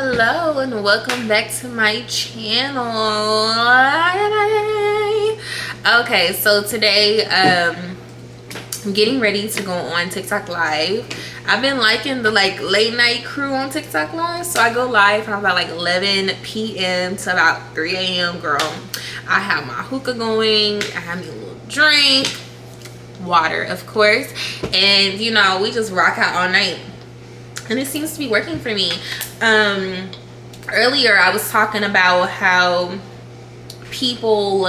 Hello and welcome back to my channel. Okay, so today I'm getting ready to go on TikTok live. I've been liking the late night crew on TikTok live, so I go live from about 11 p.m. to about 3 a.m. girl. I have my hookah going, I have me a little drink, water of course, and you know, we just rock out all night. And it seems to be working for me. Earlier I was talking about how people,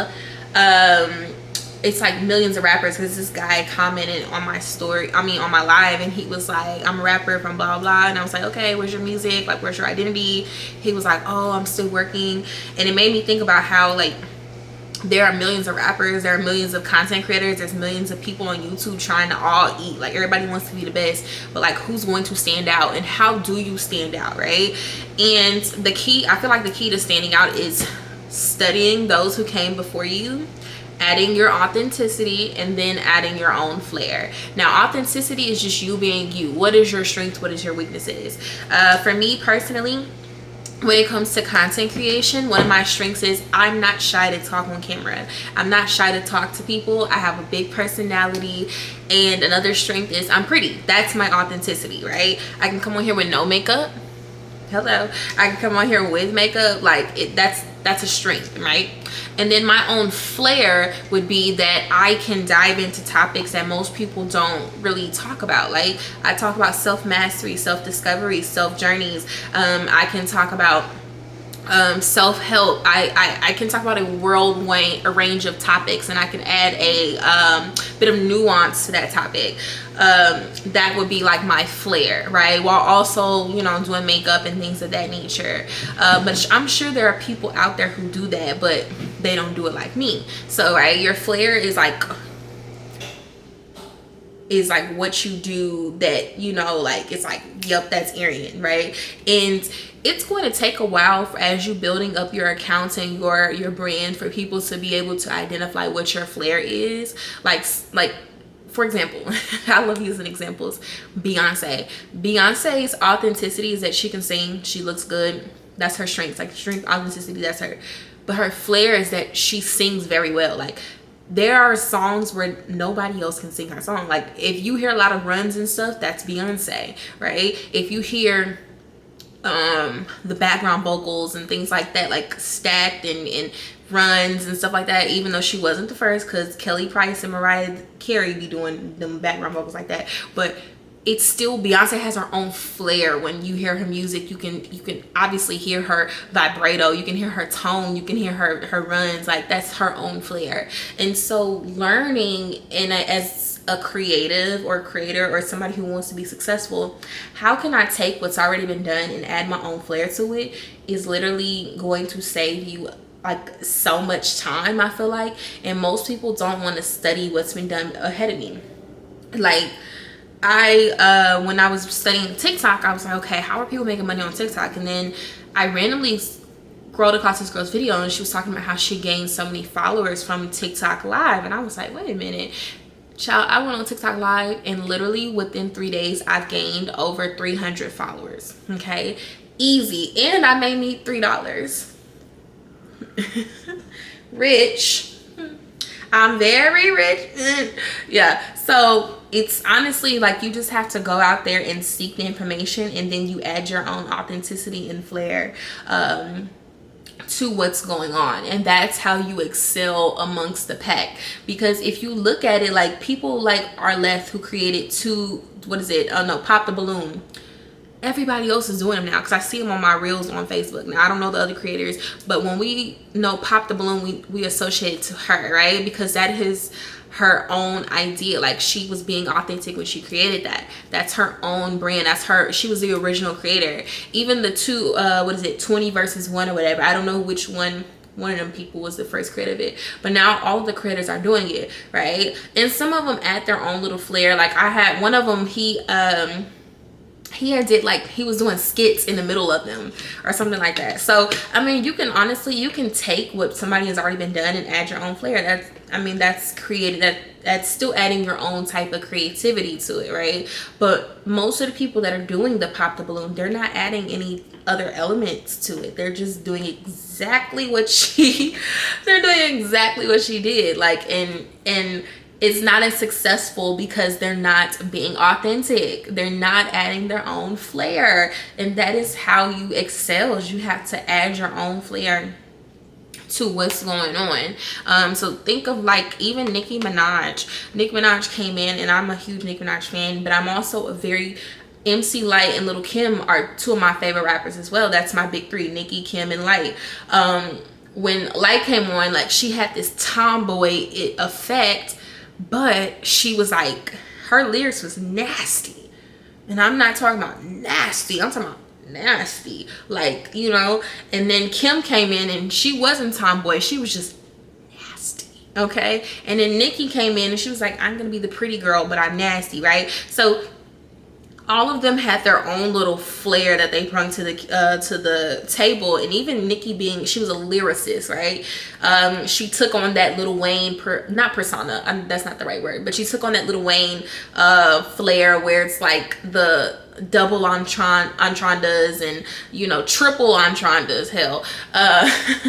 it's like millions of rappers, because this guy commented on my story, on my live, and he was like, I'm a rapper from blah blah, and I was like, okay, where's your music, like where's your identity? He was like, oh, I'm still working. And it made me think about how there are millions of rappers, there are millions of content creators, there's millions of people on YouTube trying to all eat. Like, everybody wants to be the best, but like, who's going to stand out, and how do you stand out, right? And the key, I feel like the key to standing out is studying those who came before you, adding your authenticity, and then adding your own flair. Now, authenticity is just you being you. What is your strength? What is your weaknesses? For me personally, when it comes to content creation, one of my strengths is I'm not shy to talk on camera. I'm not shy to talk to people. I have a big personality. And another strength is I'm pretty. That's my authenticity, right? I can come on here with no makeup. Hello. I can come on here with makeup. That's a strength, right? And then my own flair would be that I can dive into topics that most people don't really talk about. Like, I talk about self-mastery, self-discovery, self-journeys. I can talk about self-help. I can talk about a range of topics, and I can add a bit of nuance to that topic. That would be like my flair, right? While also, you know, doing makeup and things of that nature. But I'm sure there are people out there who do that, but they don't do it like me. So, right, your flair is like what you do that, you know, like, it's like, yep, that's Arian, right? And it's going to take a while as you building up your accounts and your brand for people to be able to identify what your flair is. Like for example, I love using examples. Beyonce's authenticity is that she can sing, she looks good. That's her strength. Like, strength, authenticity, that's her. But her flair is that she sings very well. Like, there are songs where nobody else can sing her song. Like, if you hear a lot of runs and stuff, that's Beyonce, right? If you hear the background vocals and things like that, like stacked and runs and stuff like that, even though she wasn't the first, because Kelly Price and Mariah Carey be doing them background vocals like that, but it's still, Beyonce has her own flair. When you hear her music, you can obviously hear her vibrato, you can hear her tone, you can hear her runs. Like, that's her own flair. And so learning as a creative or creator or somebody who wants to be successful, how can I take what's already been done and add my own flair to it, is literally going to save you like so much time, I feel like. And most people don't want to study what's been done ahead of me. Like, when I was studying TikTok, I was like, okay, how are people making money on TikTok? And then I randomly scrolled across this girl's video, and she was talking about how she gained so many followers from TikTok live. And I was like, wait a minute, child, I went on TikTok live, and literally within 3 days I've gained over 300 followers. Okay, easy. And I made me $3. Rich. I'm very rich. Yeah, so it's honestly like, you just have to go out there and seek the information, and then you add your own authenticity and flair to what's going on. And that's how you excel amongst the pack. Because if you look at it, like, people like Arleth, who created Pop the Balloon, everybody else is doing them now, because I see them on my reels on Facebook. Now, I don't know the other creators, but when we know Pop the Balloon, we associate it to her, right? Because that is her own idea. Like, she was being authentic when she created that. That's her own brand. That's her. She was the original creator. Even the two 20 versus 1 or whatever, I don't know which one of them people was the first creator of it, but now all of the creators are doing it, right? And some of them add their own little flair. Like, I had one of them, he he had did like, he was doing skits in the middle of them or something like that. So I mean, you can honestly, you can take what somebody has already been done and add your own flair. That's, I mean, that's created, that's still adding your own type of creativity to it, right? But most of the people that are doing the pop the balloon, they're not adding any other elements to it. They're just doing exactly what she they're doing exactly what she did. Like, and it's not as successful because they're not being authentic. They're not adding their own flair. And that is how you excel, is you have to add your own flair to what's going on. So think of like even Nicki Minaj. Nicki Minaj came in, and I'm a huge Nicki Minaj fan, but I'm also a very, MC Lyte and Lil' Kim are two of my favorite rappers as well. That's my big three, Nicki, Kim, and Lyte. When Lyte came on, like, she had this tomboy effect, but she was like, her lyrics was nasty. And I'm not talking about nasty, I'm talking about nasty, like, you know. And then Kim came in, and she wasn't tomboy, she was just nasty, okay. And then Nicki came in, and she was like, I'm gonna be the pretty girl, but I'm nasty, right? So all of them had their own little flair that they brought to the table. And even Nicki, being, she was a lyricist, right? She took on that Lil Wayne, not persona, that's not the right word, but she took on that Lil Wayne flair, where it's like the double entendres and, you know, triple entendres, hell.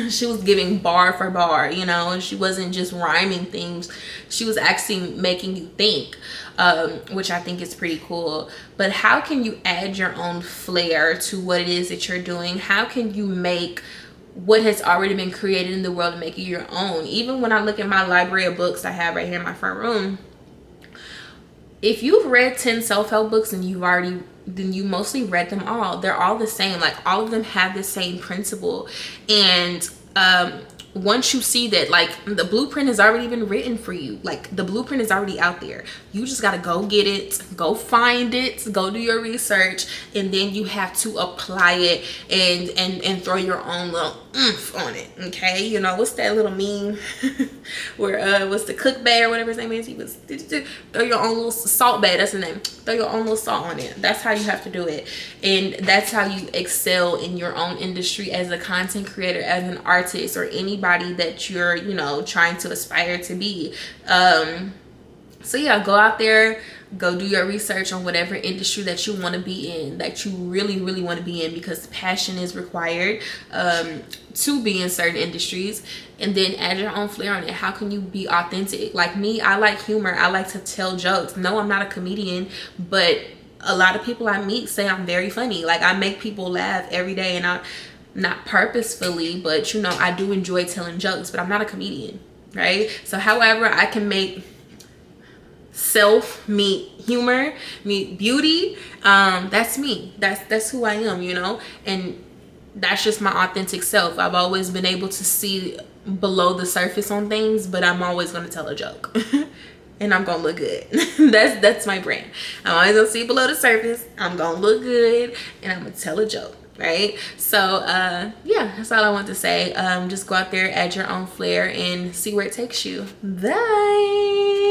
She was giving bar for bar, you know, and she wasn't just rhyming things, she was actually making you think, which I think is pretty cool. But how can you add your own flair to what it is that you're doing? How can you make what has already been created in the world and make it your own? Even when I look at my library of books I have right here in my front room, if you've read 10 self-help books and then you mostly read them all, they're all the same. Like, all of them have the same principle. And once you see that, like, the blueprint has already been written for you, like, the blueprint is already out there, you just got to go get it, go find it, go do your research, and then you have to apply it and throw your own little oomph on it, okay? You know, what's that little meme where what's the Cook Bear or whatever his name is, he was, throw your own little Salt Bae, that's the name, throw your own little salt on it. That's how you have to do it. And that's how you excel in your own industry as a content creator, as an artist, or anybody that you're, you know, trying to aspire to be. So yeah, go out there, go do your research on whatever industry that you want to be in, that you really want to be in, because passion is required to be in certain industries. And then add your own flair on it. How can you be authentic? Like me, I like humor, I like to tell jokes. No, I'm not a comedian, but a lot of people I meet say I'm very funny. Like, I make people laugh every day, and I, not purposefully, but, you know, I do enjoy telling jokes, but I'm not a comedian, right? So however I can make self meet humor, meet beauty, that's me, that's who I am, you know. And that's just my authentic self. I've always been able to see below the surface on things, but I'm always going to tell a joke and I'm gonna look good. that's my brand. I'm always gonna see below the surface, I'm gonna look good, and I'm gonna tell a joke, right? So yeah, that's all I want to say. Just go out there, add your own flair, and see where it takes you. Bye.